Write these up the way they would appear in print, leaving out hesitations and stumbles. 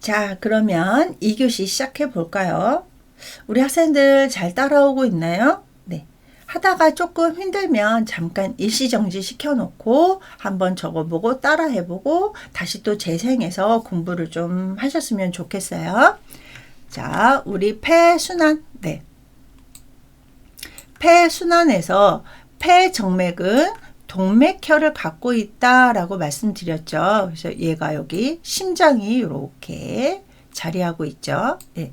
자, 그러면 2교시 시작해 볼까요? 우리 학생들 잘 따라오고 있나요? 네. 하다가 조금 힘들면 잠깐 일시정지 시켜놓고 한번 적어보고 따라해보고 다시 또 재생해서 공부를 좀 하셨으면 좋겠어요. 자, 우리 폐순환. 네. 폐순환에서 폐정맥은 동맥혈을 갖고 있다라고 말씀드렸죠. 그래서 얘가 여기 심장이 이렇게 자리하고 있죠. 네.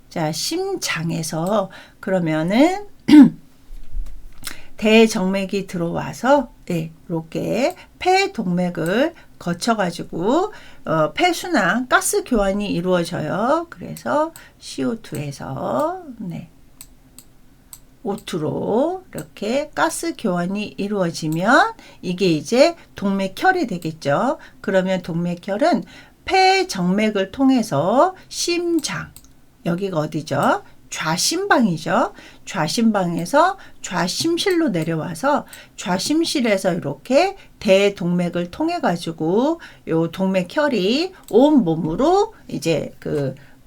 자, 심장에서 그러면은 대정맥이 들어와서 네, 이렇게 폐동맥을 거쳐가지고 폐순환, 가스 교환이 이루어져요. 그래서 CO2에서 네. O2로 이렇게 가스 교환이 이루어지면 이게 이제 동맥혈이 되겠죠. 그러면 동맥혈은 폐정맥을 통해서 심장, 여기가 어디죠? 좌심방이죠. 좌심방에서 좌심실로 내려와서 좌심실에서 이렇게 대동맥을 통해 가지고 요 동맥혈이 온 몸으로 이제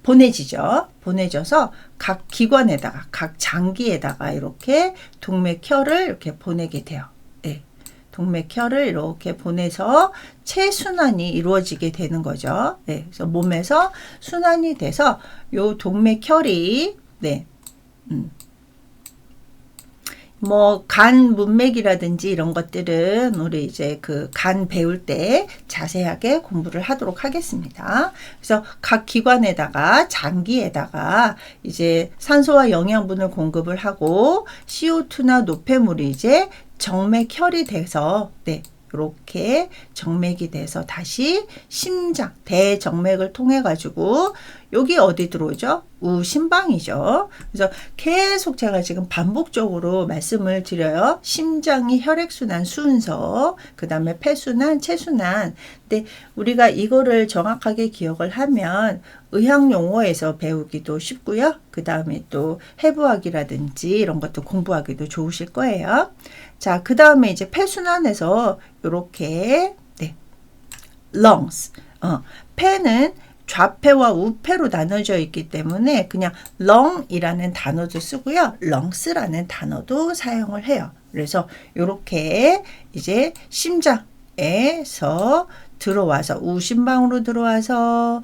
보내지죠. 보내져서 각 기관에다가, 각 장기에다가 이렇게 동맥혈을 이렇게 보내게 돼요. 네. 동맥혈을 이렇게 보내서 체순환이 이루어지게 되는 거죠. 네. 그래서 몸에서 순환이 돼서 요 동맥혈이, 네. 뭐 간 문맥이라든지 이런 것들은 우리 이제 간 배울 때 자세하게 공부를 하도록 하겠습니다. 그래서 각 기관에다가 장기에다가 이제 산소와 영양분을 공급을 하고 CO2나 노폐물이 이제 정맥혈이 돼서 네. 이렇게 정맥이 돼서 다시 심장, 대정맥을 통해 가지고 여기 어디 들어오죠? 우심방이죠. 그래서 계속 제가 지금 반복적으로 말씀을 드려요. 심장이 혈액순환 순서, 그 다음에 폐순환, 체순환. 근데 우리가 이거를 정확하게 기억을 하면 의학용어에서 배우기도 쉽고요. 그 다음에 또 해부학이라든지 이런 것도 공부하기도 좋으실 거예요. 자, 그 다음에 이제 폐순환에서 이렇게 네, lungs. 폐는 좌폐와 우폐로 나눠져 있기 때문에 그냥 lung이라는 단어도 쓰고요. lungs라는 단어도 사용을 해요. 그래서 이렇게 이제 심장에서 들어와서 우심방으로 들어와서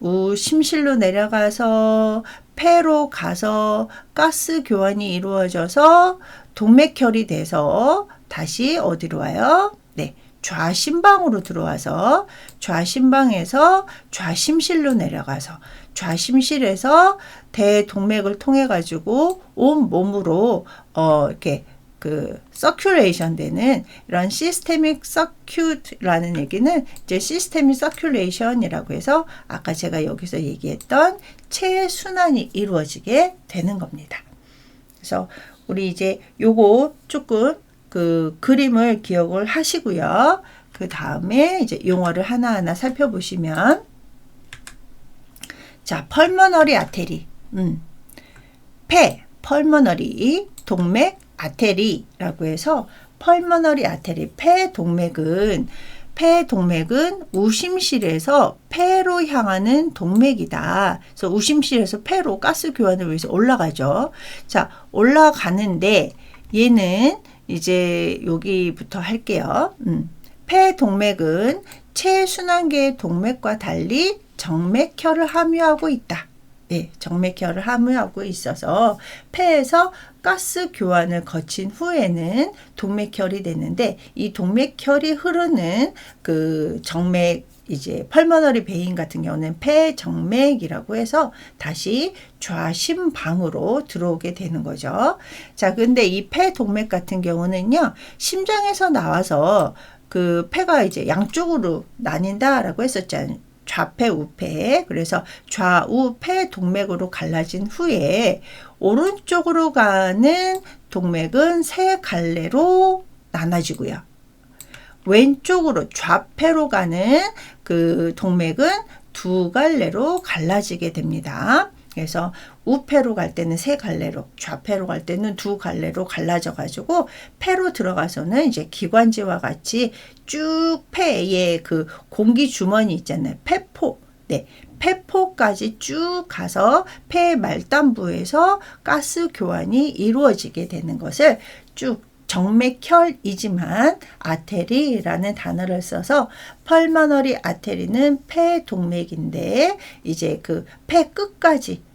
우심실로 내려가서 폐로 가서 가스 교환이 이루어져서 동맥혈이 돼서 다시 어디로 와요? 네. 좌심방으로 들어와서 좌심방에서 좌심실로 내려가서 좌심실에서 대동맥을 통해 가지고 온 몸으로 이렇게 서큘레이션 되는 이런 시스테믹 서큐트라는 얘기는 이제 시스테믹 서큘레이션이라고 해서 아까 제가 여기서 얘기했던 체순환이 이루어지게 되는 겁니다. 그래서 우리 이제 요거 조금 그림을 기억을 하시고요. 그 다음에 이제 용어를 하나하나 살펴보시면 자, 펄머너리 아테리. 펄머너리 동맥 아테리라고 해서 펄머너리 아테리 폐동맥은 우심실에서 폐로 향하는 동맥이다. 그래서 우심실에서 폐로 가스 교환을 위해서 올라가죠. 자, 올라가는데 얘는 이제 여기부터 할게요. 폐동맥은 체순환계의 동맥과 달리 정맥혈을 함유하고 있다. 네, 정맥혈을 함유하고 있어서 폐에서 가스 교환을 거친 후에는 동맥혈이 되는데 이 동맥혈이 흐르는 정맥 이제 펄머너리 베인 같은 경우는 폐정맥이라고 해서 다시 좌심방으로 들어오게 되는 거죠. 자, 근데 이 폐동맥 같은 경우는요, 심장에서 나와서 폐가 이제 양쪽으로 나뉜다라고 했었잖아요. 좌폐, 우폐. 그래서 좌우 폐동맥으로 갈라진 후에 오른쪽으로 가는 동맥은 세 갈래로 나눠지고요. 왼쪽으로 좌폐로 가는 동맥은 두 갈래로 갈라지게 됩니다. 그래서 우폐로 갈 때는 세 갈래로, 좌폐로 갈 때는 두 갈래로 갈라져 가지고 폐로 들어가서는 이제 기관지와 같이 쭉 폐에 공기 주머니 있잖아요. 폐포, 네, 폐포까지 쭉 가서 폐 말단부에서 가스 교환이 이루어지게 되는 것을 쭉 정맥혈이지만 아테리라는 단어를 써서 펄머너리 아테리는 폐 동맥인데 이제 그 폐 끝까지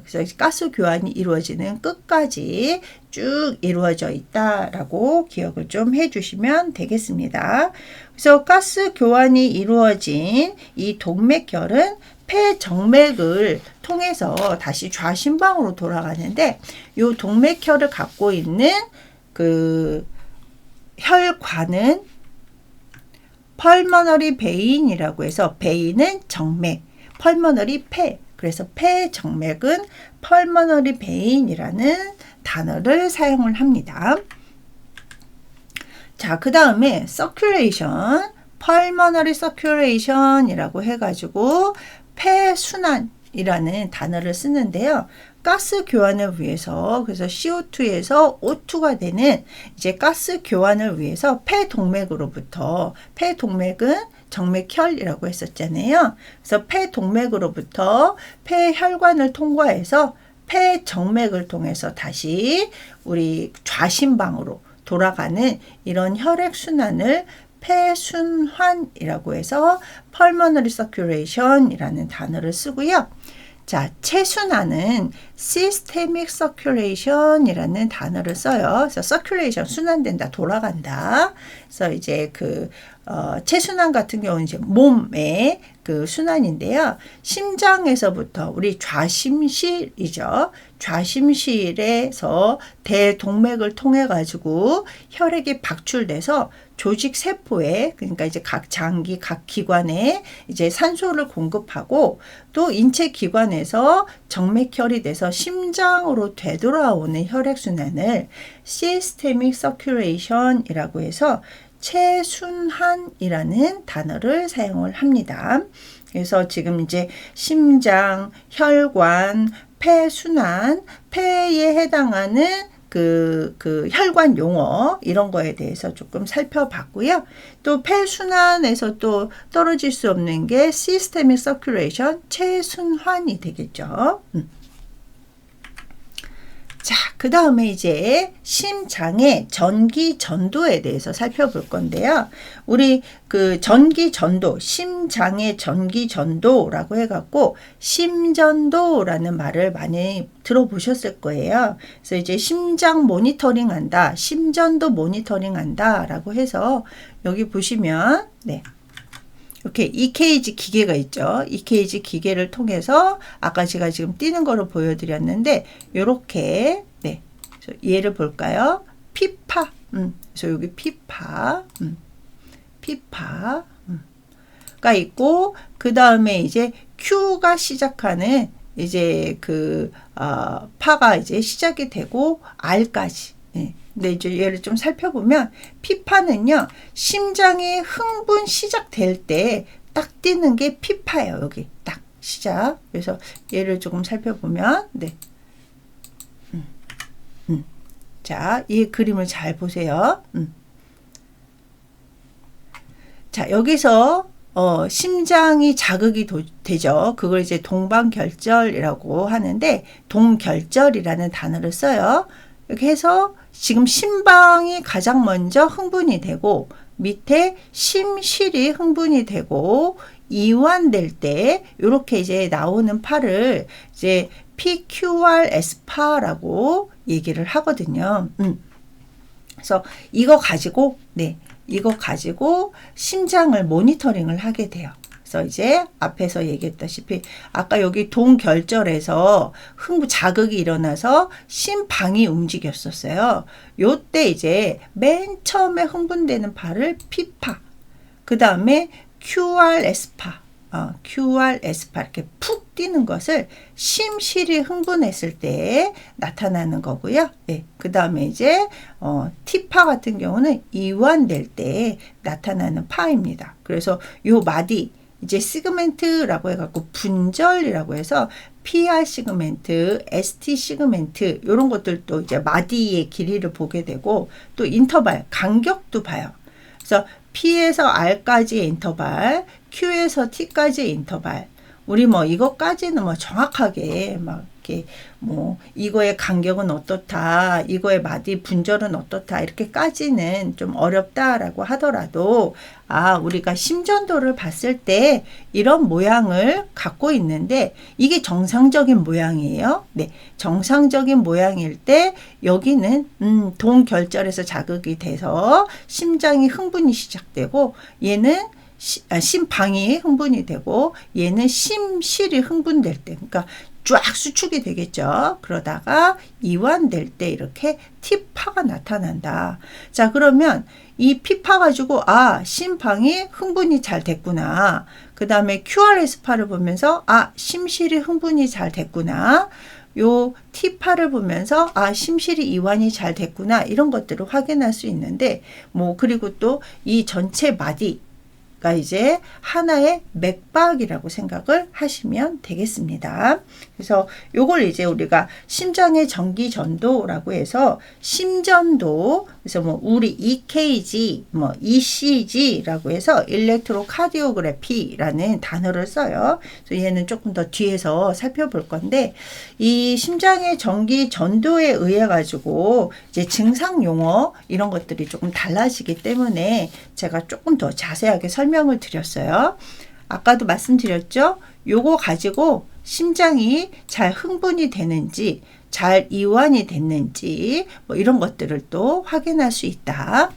그래서 가스 교환이 이루어지는 끝까지 쭉 이루어져 있다라고 기억을 좀 해주시면 되겠습니다. 그래서 가스 교환이 이루어진 이 동맥혈은 폐 정맥을 통해서 다시 좌심방으로 돌아가는데 이 동맥혈을 갖고 있는 그 혈관은 펄머너리 베인이라고 해서 베인은 정맥, 펄머너리 폐. 그래서 폐 정맥은 펄머너리 베인이라는 단어를 사용을 합니다. 자, 그 다음에 서큘레이션, 펄머너리 서큘레이션이라고 해가지고 폐순환이라는 단어를 쓰는데요. 가스 교환을 위해서 그래서 CO2에서 O2가 되는 이제 가스 교환을 위해서 폐 동맥으로부터 폐 동맥은 정맥혈이라고 했었잖아요. 그래서 폐 동맥으로부터 폐 혈관을 통과해서 폐 정맥을 통해서 다시 우리 좌심방으로 돌아가는 이런 혈액 순환을 폐순환이라고 해서 pulmonary circulation이라는 단어를 쓰고요. 자, 체순환은 systemic circulation이라는 단어를 써요. 그래서 circulation 순환된다, 돌아간다. 그래서 이제 그 체순환 같은 경우는 이제 몸의 그 순환인데요. 심장에서부터 우리 좌심실이죠. 좌심실에서 대동맥을 통해 가지고 혈액이 박출돼서 조직 세포에 그러니까 이제 각 장기 각 기관에 이제 산소를 공급하고 또 인체 기관에서 정맥혈이 돼서 심장으로 되돌아오는 혈액 순환을 systemic circulation이라고 해서 체순환이라는 단어를 사용을 합니다. 그래서 지금 이제 심장, 혈관, 폐순환, 폐에 해당하는 그 혈관 용어 이런 거에 대해서 조금 살펴봤고요. 또 폐순환에서 또 떨어질 수 없는 게 시스테믹 서큘레이션, 체순환이 되겠죠. 자, 그 다음에 이제 심장의 전기 전도에 대해서 살펴볼 건데요. 우리 그 전기 전도, 심장의 전기 전도라고 해갖고 심전도라는 말을 많이 들어보셨을 거예요. 그래서 이제 심장 모니터링 한다, 심전도 모니터링 한다 라고 해서 여기 보시면 네. 이렇게 EKG 기계가 있죠. EKG 기계를 통해서 아까 제가 지금 띄는 거를 보여드렸는데 이렇게 네, 얘를 볼까요? 피파, 그래서 여기 피파가 있고 그 다음에 이제 Q가 시작하는 이제 그 파가 이제 시작이 되고 R까지. 네. 근데 이제 얘를 좀 살펴보면 피파는요 심장이 흥분 시작될 때 딱 뛰는 게 피파예요. 여기 딱 시작. 그래서 얘를 조금 살펴보면 네. 자, 이 그림을 잘 보세요. 자, 여기서 심장이 자극이 되죠. 그걸 이제 동방결절이라고 하는데 동결절이라는 단어를 써요. 이렇게 해서 지금 심방이 가장 먼저 흥분이 되고 밑에 심실이 흥분이 되고 이완될 때 이렇게 이제 나오는 파를 이제 PQRS파라고 얘기를 하거든요. 그래서 이거 가지고 심장을 모니터링을 하게 돼요. 그래서 이제 앞에서 얘기했다시피 아까 여기 동결절에서 자극이 일어나서 심방이 움직였었어요. 요때 이제 맨 처음에 흥분되는 파를 피파, 그 다음에 QRS파, QRS파 이렇게 푹 뛰는 것을 심실이 흥분했을 때 나타나는 거고요. 네, 그 다음에 이제 T파 같은 경우는 이완될 때 나타나는 파입니다. 그래서 요 마디 이제 시그멘트라고 해갖고 분절이라고 해서 PR 시그멘트, ST 시그멘트 이런 것들도 이제 마디의 길이를 보게 되고 또 인터벌 간격도 봐요. 그래서 P에서 R까지의 인터벌, Q에서 T까지의 인터벌, 우리 뭐 이것까지는 뭐 정확하게 막 이렇게 뭐 이거의 간격은 어떻다, 이거의 마디 분절은 어떻다 이렇게까지는 좀 어렵다라고 하더라도 우리가 심전도를 봤을 때 이런 모양을 갖고 있는데 이게 정상적인 모양이에요. 네, 정상적인 모양일 때 여기는 동결절에서 자극이 돼서 심장이 흥분이 시작되고 얘는 심방이 흥분이 되고 얘는 심실이 흥분될 때, 그러니까 쫙 수축이 되겠죠. 그러다가 이완될 때 이렇게 T파가 나타난다. 자, 그러면 이 P파 가지고 심방이 흥분이 잘 됐구나. 그 다음에 QRS파를 보면서 심실이 흥분이 잘 됐구나. 요 T파를 보면서 심실이 이완이 잘 됐구나. 이런 것들을 확인할 수 있는데 뭐 그리고 또 이 전체 마디 이제 하나의 맥박이라고 생각을 하시면 되겠습니다. 그래서 요걸 이제 우리가 심장의 전기 전도라고 해서 심전도, 그래서 뭐 우리 EKG, 뭐 ECG라고 해서 일렉트로카디오그래피라는 단어를 써요. 그래서 얘는 조금 더 뒤에서 살펴볼 건데 이 심장의 전기 전도에 의해 가지고 이제 증상 용어 이런 것들이 조금 달라지기 때문에 제가 조금 더 자세하게 설명을 드렸어요. 아까도 말씀드렸죠? 요거 가지고 심장이 잘 흥분이 되는지 잘 이완이 됐는지 뭐 이런 것들을 또 확인할 수 있다.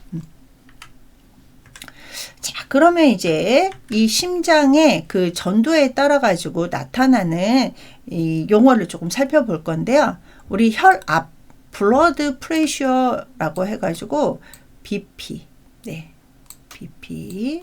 자, 그러면 이제 이 심장의 그 전도에 따라 가지고 나타나는 이 용어를 조금 살펴볼 건데요. 우리 혈압, 블러드 프레셔라고 해가지고 BP, 네, BP.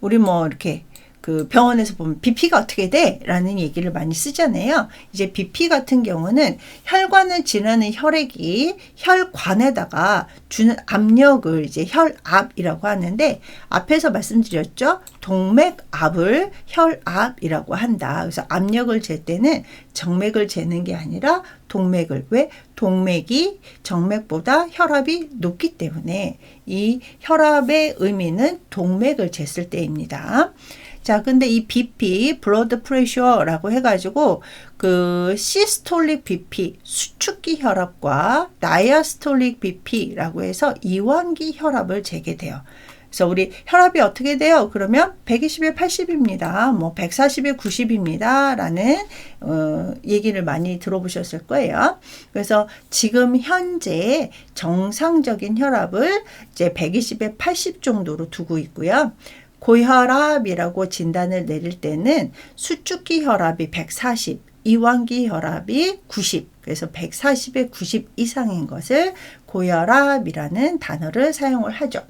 우리 뭐 이렇게 그 병원에서 보면 BP가 어떻게 돼? 라는 얘기를 많이 쓰잖아요. 이제 BP 같은 경우는 혈관을 지나는 혈액이 혈관에다가 주는 압력을 이제 혈압이라고 하는데 앞에서 말씀드렸죠. 동맥압을 혈압이라고 한다. 그래서 압력을 잴 때는 정맥을 재는 게 아니라 동맥을. 왜? 동맥이 정맥보다 혈압이 높기 때문에 이 혈압의 의미는 동맥을 쟀을 때입니다. 자, 근데 이 BP, 블러드 프레셔라고 해가지고 그 시스톨릭 BP, 수축기 혈압과 다이아스톨릭 BP라고 해서 이완기 혈압을 재게 돼요. 그래서 우리 혈압이 어떻게 돼요? 그러면 120에 80입니다. 뭐 140에 90입니다. 라는 얘기를 많이 들어보셨을 거예요. 그래서 지금 현재 정상적인 혈압을 이제 120에 80 정도로 두고 있고요. 고혈압이라고 진단을 내릴 때는 수축기 혈압이 140, 이완기 혈압이 90, 그래서 140에 90 이상인 것을 고혈압이라는 단어를 사용을 하죠.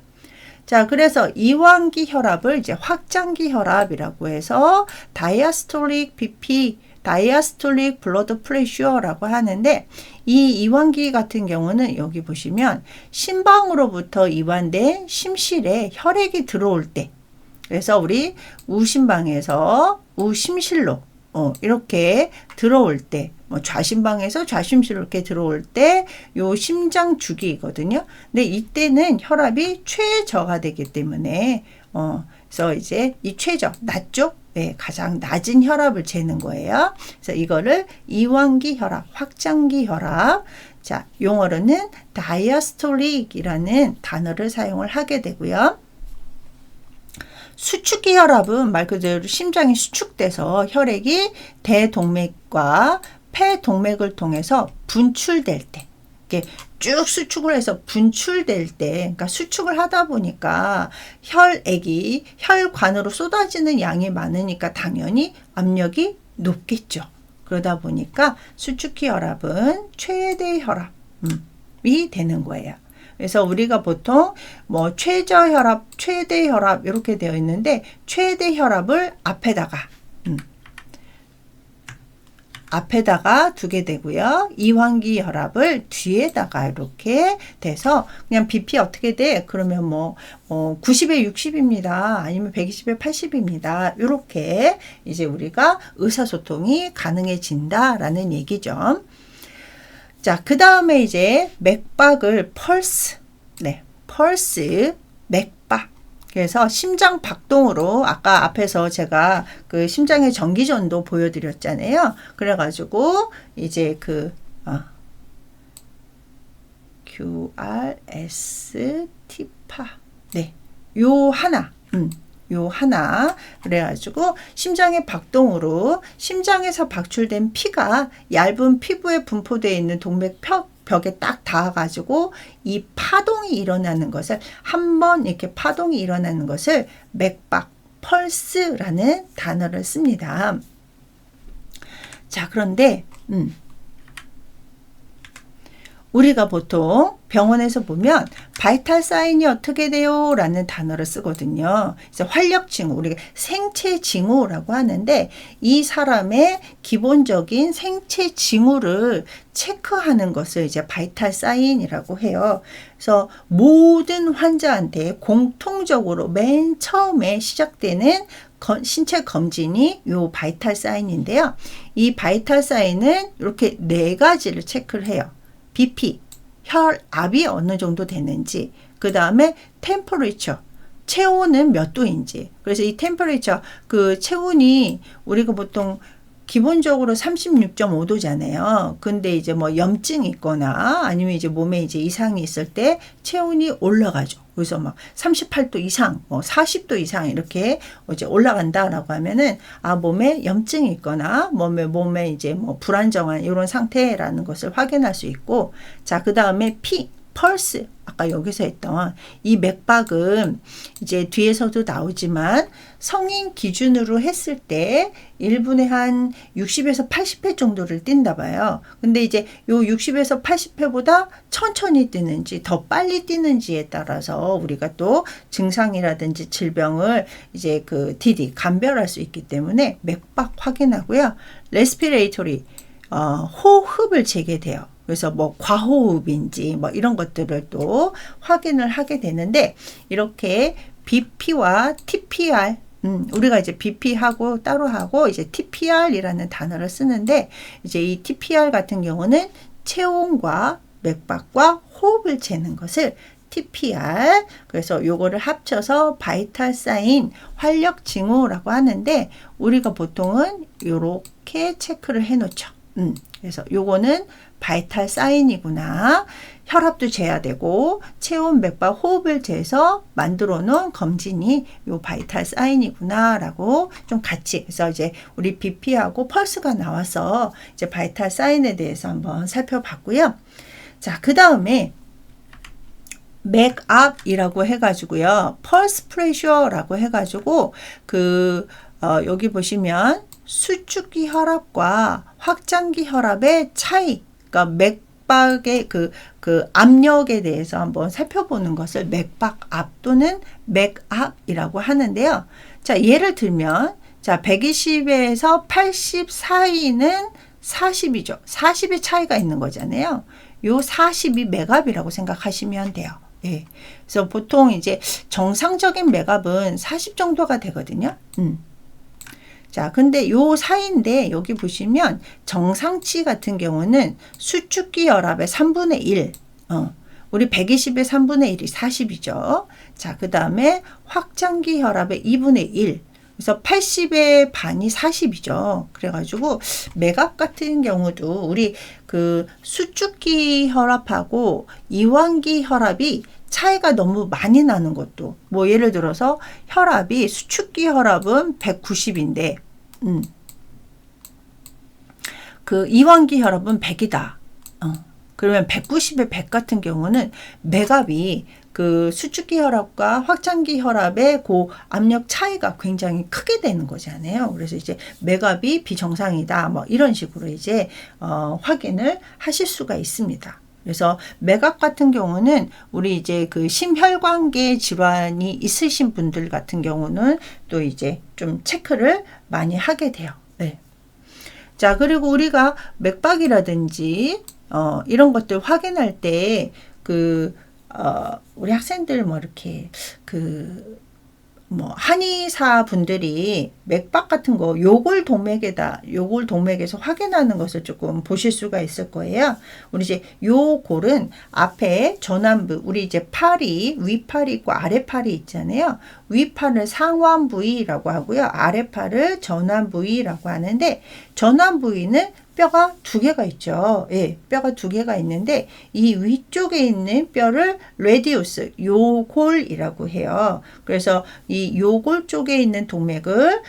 자, 그래서 이완기 혈압을 이제 확장기 혈압이라고 해서 다이아스톨릭 BP, 다이아스톨릭 블러드 프레셔라고 하는데 이 이완기 같은 경우는 여기 보시면 심방으로부터 이완된 심실에 혈액이 들어올 때, 그래서 우리 우심방에서 우심실로 이렇게 들어올 때, 뭐 좌심방에서 좌심실로 이렇게 들어올 때 요 심장 주기거든요. 근데 이때는 혈압이 최저가 되기 때문에 그래서 이제 이 최저 낮죠? 네, 가장 낮은 혈압을 재는 거예요. 그래서 이거를 이완기 혈압, 확장기 혈압. 자, 용어로는 다이아스톨릭이라는 단어를 사용을 하게 되고요. 수축기 혈압은 말 그대로 심장이 수축돼서 혈액이 대동맥과 폐동맥을 통해서 분출될 때, 이렇게 쭉 수축을 해서 분출될 때, 그러니까 수축을 하다 보니까 혈액이 혈관으로 쏟아지는 양이 많으니까 당연히 압력이 높겠죠. 그러다 보니까 수축기 혈압은 최대 혈압이 되는 거예요. 그래서 우리가 보통 뭐 최저 혈압, 최대 혈압 이렇게 되어 있는데 최대 혈압을 앞에다가 두게 되고요. 이완기 혈압을 뒤에다가 이렇게 돼서 그냥 BP 어떻게 돼? 그러면 뭐 90에 60입니다. 아니면 120에 80입니다. 이렇게 이제 우리가 의사소통이 가능해진다라는 얘기죠. 자, 그 다음에 이제 맥박을 펄스, 네, 펄스, 맥박. 그래서 심장 박동으로 아까 앞에서 제가 그 심장의 전기전도 보여드렸잖아요. 그래가지고 이제 그 QRS T파 네, 요 하나 요 하나 그래가지고 심장의 박동으로 심장에서 박출된 피가 얇은 피부에 분포되어 있는 동맥벽에 딱 닿아가지고 이 파동이 일어나는 것을 한번 이렇게 파동이 일어나는 것을 맥박 펄스라는 단어를 씁니다. 자, 그런데 우리가 보통 병원에서 보면 바이탈 사인이 어떻게 돼요? 라는 단어를 쓰거든요. 그래서 활력 징후, 우리가 생체 징후라고 하는데 이 사람의 기본적인 생체 징후를 체크하는 것을 이제 바이탈 사인이라고 해요. 그래서 모든 환자한테 공통적으로 맨 처음에 시작되는 신체 검진이 요 바이탈 사인인데요. 이 바이탈 사인은 이렇게 4가지를 체크를 해요. BP, 혈압이 어느 정도 되는지, 그 다음에 템퍼레이처, 체온은 몇 도인지. 그래서 이 템퍼레이처, 그 체온이 우리가 보통 기본적으로 36.5도잖아요. 근데 이제 뭐 염증이 있거나 아니면 이제 몸에 이제 이상이 있을 때 체온이 올라가죠. 그래서 막 38도 이상, 뭐 40도 이상 이렇게 이제 올라간다라고 하면은 몸에 염증이 있거나 몸에 이제 뭐 불안정한 이런 상태라는 것을 확인할 수 있고, 자, 그 다음에 펄스, 아까 여기서 했던 이 맥박은 이제 뒤에서도 나오지만 성인 기준으로 했을 때 1분에 한 60에서 80회 정도를 뛴다 봐요. 근데 이제 요 60에서 80회보다 천천히 뛰는지 더 빨리 뛰는지에 따라서 우리가 또 증상이라든지 질병을 이제 그 DD 감별할 수 있기 때문에 맥박 확인하고요. 레스피레이토리 호흡을 재게 돼요. 그래서 뭐 과호흡인지 뭐 이런 것들을 또 확인을 하게 되는데, 이렇게 BP와 TPR, 우리가 이제 BP하고 따로 하고 이제 TPR이라는 단어를 쓰는데, 이제 이 TPR 같은 경우는 체온과 맥박과 호흡을 재는 것을 TPR, 그래서 요거를 합쳐서 바이탈 사인, 활력 징후라고 하는데, 우리가 보통은 요렇게 체크를 해 놓죠. 그래서 요거는 바이탈 사인이구나. 혈압도 재야 되고 체온, 맥박, 호흡을 재서 만들어 놓은 검진이 요 바이탈 사인이구나 라고 좀 같이, 그래서 이제 우리 BP하고 펄스가 나와서 이제 바이탈 사인에 대해서 한번 살펴봤고요. 자, 그 다음에 맥압이라고 해가지고요, 펄스 프레셔라고 해가지고 여기 보시면 수축기 혈압과 확장기 혈압의 차이, 그러니까 맥박의 그 압력에 대해서 한번 살펴보는 것을 맥박압 또는 맥압이라고 하는데요. 자, 예를 들면, 자, 120에서 80 사이는 40이죠. 40의 차이가 있는 거잖아요. 요 40이 맥압이라고 생각하시면 돼요. 예. 그래서 보통 이제 정상적인 맥압은 40 정도가 되거든요. 자, 근데 요 사이인데 여기 보시면 정상치 같은 경우는 수축기 혈압의 3분의 1, 우리 120의 3분의 1이 40이죠. 자, 그 다음에 확장기 혈압의 2분의 1, 그래서 80의 반이 40이죠. 그래가지고 맥압 같은 경우도 우리 그 수축기 혈압하고 이완기 혈압이 차이가 너무 많이 나는 것도, 뭐 예를 들어서 혈압이 수축기 혈압은 190인데 그 이완기 혈압은 100이다. 그러면 190의 100 같은 경우는 맥압이 그 수축기 혈압과 확장기 혈압의 그 압력 차이가 굉장히 크게 되는 거잖아요. 그래서 이제 맥압이 비정상이다, 뭐 이런 식으로 이제 확인을 하실 수가 있습니다. 그래서 맥압 같은 경우는 우리 이제 그 심혈관계 질환이 있으신 분들 같은 경우는 또 이제 좀 체크를 많이 하게 돼요. 네. 자, 그리고 우리가 맥박이라든지 이런 것들 확인할 때 우리 학생들 뭐 이렇게 뭐 한의사 분들이 맥박 같은 거 요골 동맥에서 확인하는 것을 조금 보실 수가 있을 거예요. 우리 이제 요골은 앞에 전완부, 우리 이제 팔이 위팔이 있고 아래팔이 있잖아요. 위팔을 상완 부위라고 하고요. 아래팔을 전완 부위라고 하는데, 전완 부위는 뼈가 두 개가 있죠. 예, 뼈가 두 개가 있는데 이 위쪽에 있는 뼈를 레디우스, 요골이라고 해요. 그래서 이 요골 쪽에 있는 동맥을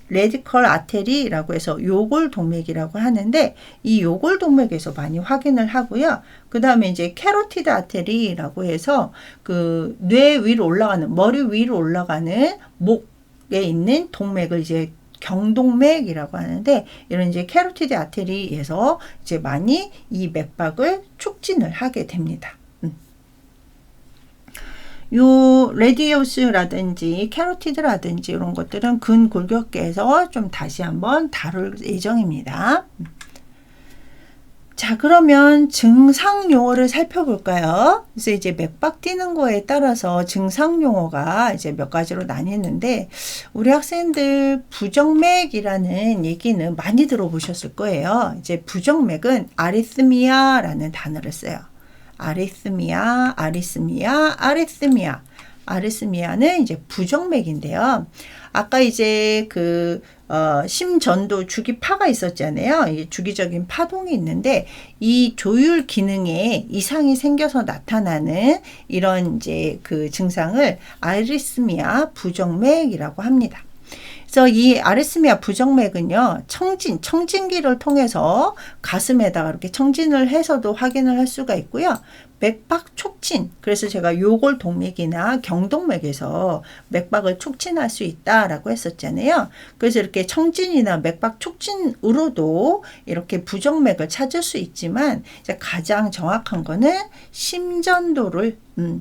레디컬 아테리라고 해서 요골 동맥이라고 하는데, 이 요골 동맥에서 많이 확인을 하고요. 그 다음에 이제 캐로티드 아테리라고 해서 그 뇌 위로 올라가는, 머리 위로 올라가는 목에 있는 동맥을 이제 경동맥이라고 하는데, 이런 이제 캐로티드 아테리에서 이제 많이 이 맥박을 촉진을 하게 됩니다. 요 레디우스라든지 캐로티드라든지 이런 것들은 근골격계에서 좀 다시 한번 다룰 예정입니다. 자, 그러면 증상 용어를 살펴볼까요? 그래서 이제 맥박 뛰는 거에 따라서 증상 용어가 이제 몇 가지로 나뉘는데, 우리 학생들 부정맥이라는 얘기는 많이 들어보셨을 거예요. 이제 부정맥은 아리스미아라는 단어를 써요. 아리스미아, 아리스미아, 아리스미아. 아리스미아는 이제 부정맥인데요. 아까 이제 그 심전도 주기파가 있었잖아요. 이게 주기적인 파동이 있는데, 이 조율 기능에 이상이 생겨서 나타나는 이런 이제 그 증상을 아리스미아 부정맥이라고 합니다. 그래서 이 아리스미아 부정맥은요, 청진기를 통해서 가슴에다가 이렇게 청진을 해서도 확인을 할 수가 있고요. 맥박 촉진, 그래서 제가 요골 동맥이나 경동맥에서 맥박을 촉진할 수 있다라고 했었잖아요. 그래서 이렇게 청진이나 맥박 촉진으로도 이렇게 부정맥을 찾을 수 있지만, 이제 가장 정확한 거는 심전도를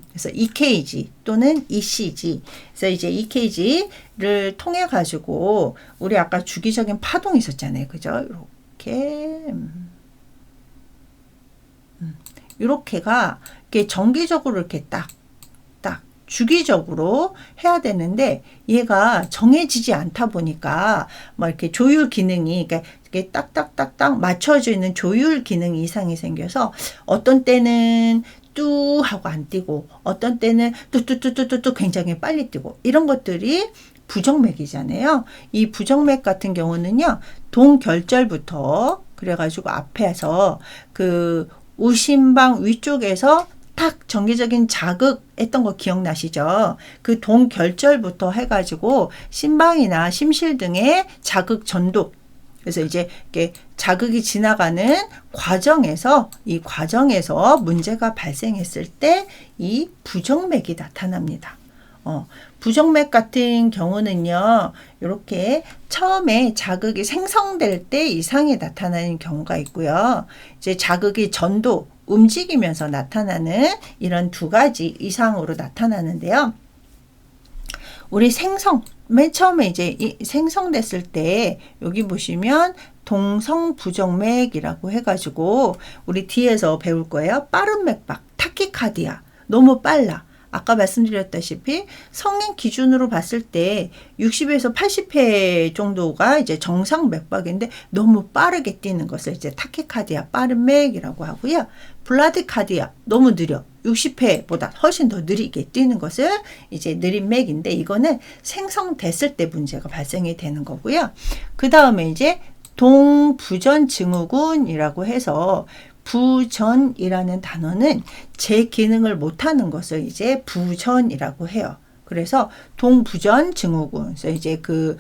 그래서 EKG 또는 ECG, 그래서 이제 EKG를 통해 가지고 우리 아까 주기적인 파동이 있었잖아요, 그죠? 이렇게 이렇게가 이렇게 정기적으로 이렇게 딱 주기적으로 해야 되는데, 얘가 정해지지 않다 보니까 뭐 이렇게 조율 기능이, 그러니까 이렇게 딱딱딱딱 맞춰져 있는 조율 기능 이상이 생겨서 어떤 때는 뚜 하고 안 뛰고, 어떤 때는 뚜뚜뚜뚜뚜 굉장히 빨리 뛰고, 이런 것들이 부정맥이잖아요. 이 부정맥 같은 경우는요, 동결절부터 그래가지고 앞에서 그 우심방 위쪽에서 탁 정기적인 자극했던 거 기억나시죠? 그 동결절부터 해가지고 심방이나 심실 등의 자극 전도, 그래서 이제 이렇게 자극이 지나가는 과정에서, 이 과정에서 문제가 발생했을 때 이 부정맥이 나타납니다. 부정맥 같은 경우는요, 이렇게 처음에 자극이 생성될 때 이상이 나타나는 경우가 있고요. 이제 자극이 전도, 움직이면서 나타나는 이런 두 가지 이상으로 나타나는데요. 우리 맨 처음에 이제 생성됐을 때 여기 보시면 동성부정맥이라고 해가지고 우리 뒤에서 배울 거예요. 빠른 맥박, 타키카디아, 너무 빨라. 아까 말씀드렸다시피 성인 기준으로 봤을 때 60에서 80회 정도가 이제 정상 맥박인데, 너무 빠르게 뛰는 것을 이제 타키카디아, 빠른 맥이라고 하고요. 블라디카디아, 너무 느려. 60회보다 훨씬 더 느리게 뛰는 것을 이제 느린 맥인데, 이거는 생성됐을 때 문제가 발생이 되는 거고요. 그 다음에 이제 동부전 증후군이라고 해서, 부전이라는 단어는 제 기능을 못하는 것을 이제 부전이라고 해요. 그래서 동부전 증후군, 그래서 이제 그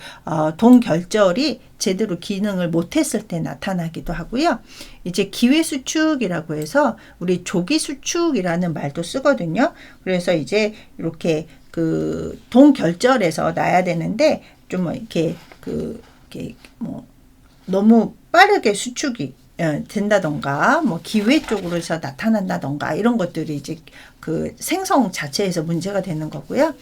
동결절이 제대로 기능을 못했을 때 나타나기도 하고요. 이제 기회수축이라고 해서 우리 조기수축이라는 말도 쓰거든요. 그래서 이제 이렇게 그 동결절에서 나야 되는데, 좀 뭐 이렇게 뭐 너무 빠르게 수축이 된다던가, 뭐 기회 쪽으로서 나타난다던가, 이런 것들이 이제 그 생성 자체에서 문제가 되는 거고요.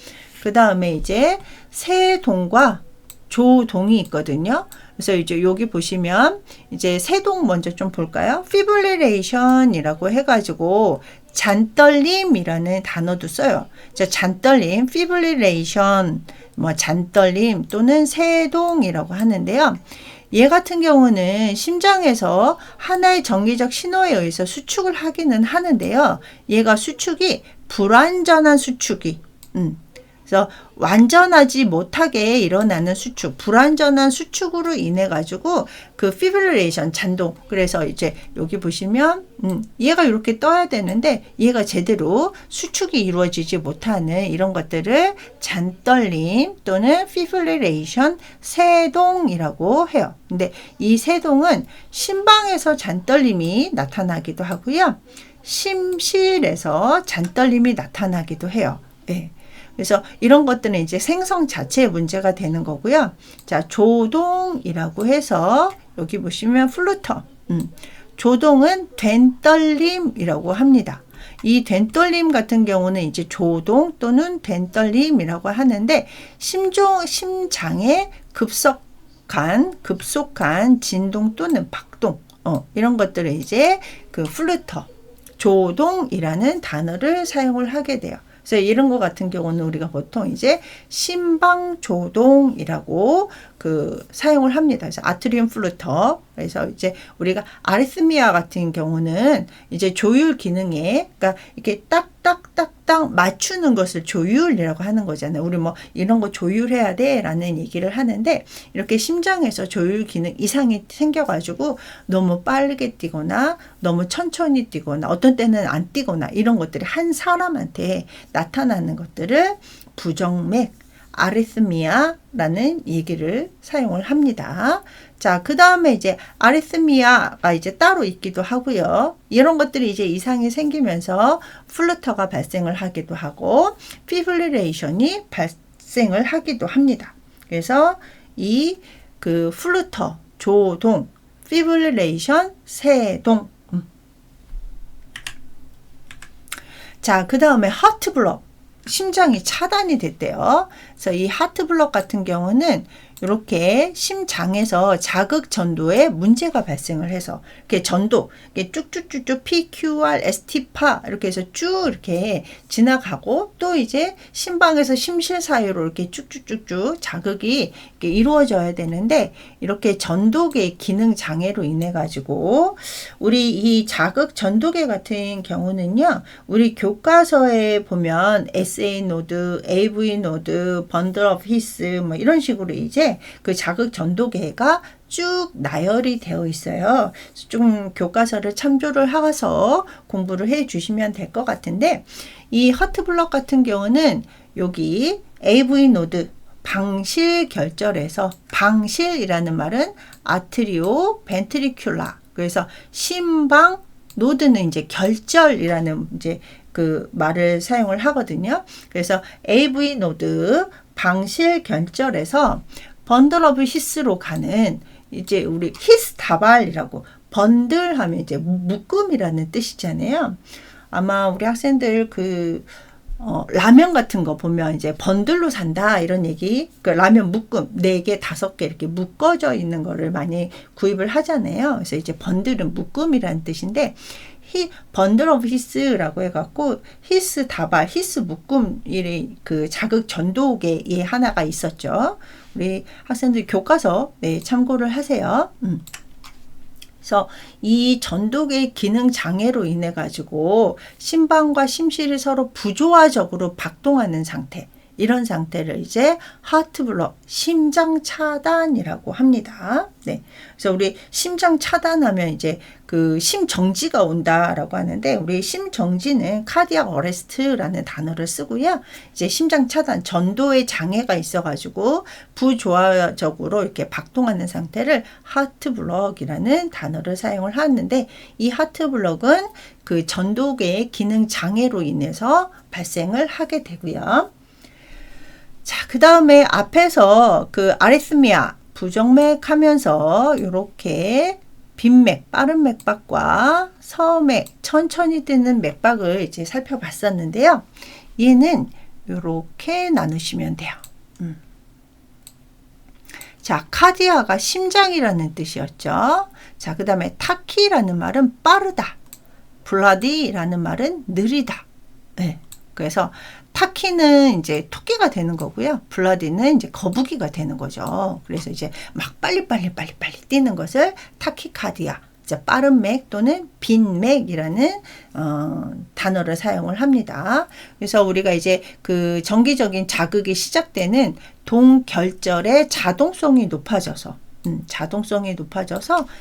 그 다음에 이제 세동과 조동이 있거든요. 그래서 이제 여기 보시면 이제 세동 먼저 좀 볼까요? 피브릴레이션이라고 해가지고 잔떨림이라는 단어도 써요. 잔떨림, fibrillation, 잔떨림 또는 세동이라고 하는데요. 얘 같은 경우는 심장에서 하나의 정기적 신호에 의해서 수축을 하기는 하는데요. 얘가 수축이 불완전한 수축이, 그래서 완전하지 못하게 일어나는 수축, 불완전한 수축으로 인해 가지고 그 fibrillation, 잔동. 그래서 이제 여기 보시면 얘가 이렇게 떠야 되는데 얘가 제대로 수축이 이루어지지 못하는 이런 것들을 잔떨림 또는 fibrillation, 세동이라고 해요. 근데 이 세동은 심방에서 잔떨림이 나타나기도 하고요. 심실에서 잔떨림이 나타나기도 해요. 네. 그래서 이런 것들은 이제 생성 자체의 문제가 되는 거고요. 자, 조동이라고 해서 여기 보시면 플루터. 조동은 된떨림이라고 합니다. 이 된떨림 같은 경우는 이제 조동 또는 된떨림이라고 하는데 심장에 급속한 진동 또는 박동 이런 것들을 이제 그 플루터, 조동이라는 단어를 사용을 하게 돼요. 그래서 이런 것 같은 경우는 우리가 보통 이제 심방조동이라고 사용을 합니다. 그래서 아트리움 플루터. 그래서 이제 우리가 아리스미아 같은 경우는 이제 조율 기능에, 그러니까 이렇게 딱딱딱딱 맞추는 것을 조율이라고 하는 거잖아요. 우리 이런 거 조율해야 돼 라는 얘기를 하는데, 이렇게 심장에서 조율 기능 이상이 생겨가지고 너무 빠르게 뛰거나 너무 천천히 뛰거나 어떤 때는 안 뛰거나 이런 것들이 한 사람한테 나타나는 것들을 부정맥, 아리스미아라는 얘기를 사용을 합니다. 자, 그 다음에 이제 아리스미아가 이제 따로 있기도 하고요. 이런 것들이 이제 이상이 생기면서 플루터가 발생을 하기도 하고, 피브릴레이션이 발생을 하기도 합니다. 그래서 이 플루터, 조동, 피브릴레이션, 세동. 자, 그 다음에 하트블럭. 심장이 차단이 됐대요. 그래서 이 하트블럭 같은 경우는 이렇게 심장에서 자극 전도에 문제가 발생을 해서 이렇게 전도, 이렇게 쭉쭉쭉쭉 PQR, ST파 이렇게 해서 쭉 이렇게 지나가고, 또 이제 심방에서 심실 사이로 이렇게 쭉쭉쭉쭉 자극이 이렇게 이루어져야 되는데, 이렇게 전도계 기능 장애로 인해 가지고 우리 이 자극 전도계 같은 경우는요, 우리 교과서에 보면 SA 노드, AV 노드, 번들 오브 히스 이런 식으로 이제 그 자극 전도계가 쭉 나열이 되어 있어요. 좀 교과서를 참조를 하셔서 공부를 해 주시면 될 것 같은데, 이 하트블럭 같은 경우는 여기 AV 노드 방실 결절에서, 방실이라는 말은 아트리오 벤트리큘라, 그래서 심방, 노드는 이제 결절이라는 이제 그 말을 사용을 하거든요. 그래서 AV 노드 방실 결절에서 번들 오브 히스로 가는, 이제 우리 히스 다발이라고, 번들 하면 이제 묶음이라는 뜻이잖아요. 아마 우리 학생들 라면 같은 거 보면 이제 번들로 산다 이런 얘기, 라면 묶음 4개, 5개 이렇게 묶어져 있는 거를 많이 구입을 하잖아요. 그래서 이제 번들은 묶음이라는 뜻인데, 번들 오브 히스라고 해갖고 히스 다발, 히스 묶음, 그 자극 전도계에 하나가 있었죠. 우리 학생들 교과서 참고를 하세요. 그래서 이 전도계 기능 장애로 인해 가지고 심방과 심실이 서로 부조화적으로 박동하는 상태, 이런 상태를 이제 하트블럭, 심장 차단이라고 합니다. 네. 그래서 우리 심장 차단하면 이제 그 심정지가 온다라고 하는데, 우리 심정지는 카디악 어레스트라는 단어를 쓰고요. 이제 심장 차단, 전도에 장애가 있어가지고 부조화적으로 이렇게 박동하는 상태를 하트블럭이라는 단어를 사용을 하는데, 이 하트블럭은 그 전도계의 기능 장애로 인해서 발생을 하게 되고요. 자, 그 다음에 앞에서 그 아리스미아, 부정맥 하면서 이렇게 빈맥, 빠른 맥박과 서맥, 천천히 뛰는 맥박을 이제 살펴봤었는데요. 얘는 이렇게 나누시면 돼요. 자, 카디아가 심장이라는 뜻이었죠. 자, 그 다음에 타키라는 말은 빠르다. 블라디라는 말은 느리다. 네. 그래서 타키는 이제 토끼가 되는 거고요. 블라디는 이제 거북이가 되는 거죠. 그래서 이제 막 빨리 뛰는 것을 타키카디아, 이제 빠른 맥 또는 빈맥이라는 단어를 사용을 합니다. 그래서 우리가 이제 그 정기적인 자극이 시작되는 동결절의 자동성이 높아져서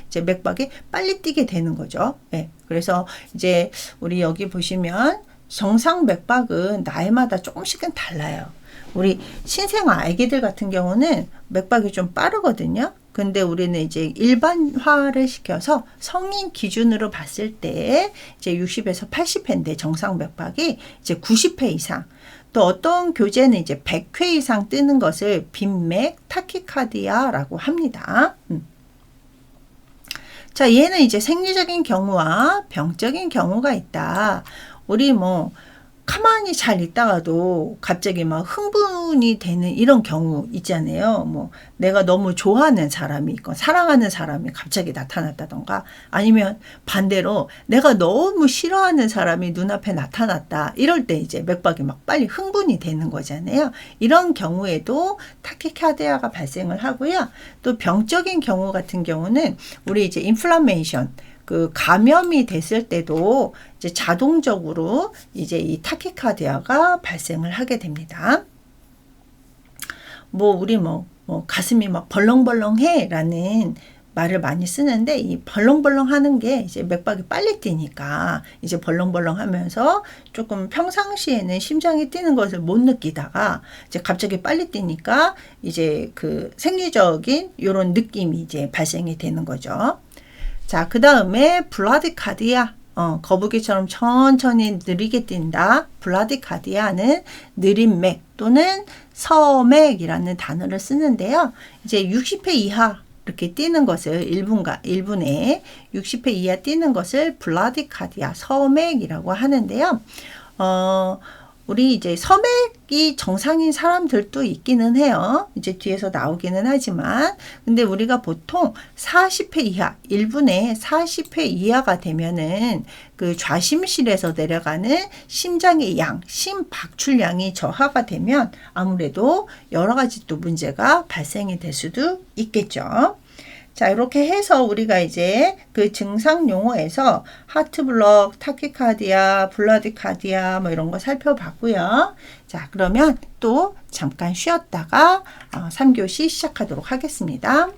이제 맥박이 빨리 뛰게 되는 거죠. 네. 그래서 이제 우리 여기 보시면 정상 맥박은 나이마다 조금씩은 달라요. 우리 신생 아기들 같은 경우는 맥박이 좀 빠르거든요. 근데 우리는 이제 일반화를 시켜서 성인 기준으로 봤을 때 이제 60에서 80회인데 정상 맥박이 이제 90회 이상, 또 어떤 교재는 이제 100회 이상 뜨는 것을 빈맥 타키카디아라고 합니다. 자, 얘는 이제 생리적인 경우와 병적인 경우가 있다. 우리 뭐 가만히 잘 있다가도 갑자기 막 흥분이 되는 이런 경우 있잖아요. 뭐 내가 너무 좋아하는 사람이 있고 사랑하는 사람이 갑자기 나타났다던가, 아니면 반대로 내가 너무 싫어하는 사람이 눈앞에 나타났다. 이럴 때 이제 맥박이 막 빨리 흥분이 되는 거잖아요. 이런 경우에도 타키카디아가 발생을 하고요. 또 병적인 경우 같은 경우는 우리 이제 인플라메이션, 그 감염이 됐을 때도 이제 자동적으로 이제 이 타키카디아가 발생을 하게 됩니다. 뭐 우리 뭐 가슴이 막 벌렁벌렁해라는 말을 많이 쓰는데, 이 벌렁벌렁 하는 게 이제 맥박이 빨리 뛰니까 이제 벌렁벌렁 하면서 조금 평상시에는 심장이 뛰는 것을 못 느끼다가 이제 갑자기 빨리 뛰니까 이제 그 생리적인 이런 느낌이 이제 발생이 되는 거죠. 자, 그 다음에 블라디카디아, 거북이처럼 천천히 느리게 뛴다. 블라디카디아는 느린 맥 또는 서맥이라는 단어를 쓰는데요. 이제 60회 이하 이렇게 뛰는 것을 1분에 60회 이하 뛰는 것을 블라디카디아, 서맥이라고 하는데요. 우리 이제 서맥이 정상인 사람들도 있기는 해요. 이제 뒤에서 나오기는 하지만, 근데 우리가 보통 40회 이하, 1분에 40회 이하가 되면은 그 좌심실에서 내려가는 심장의 양, 심박출량이 저하가 되면 아무래도 여러 가지 또 문제가 발생이 될 수도 있겠죠. 자, 이렇게 해서 우리가 이제 그 증상 용어에서 하트블럭, 타키카디아, 블라디카디아 뭐 이런 거 살펴봤고요. 자, 그러면 또 잠깐 쉬었다가 3교시 시작하도록 하겠습니다.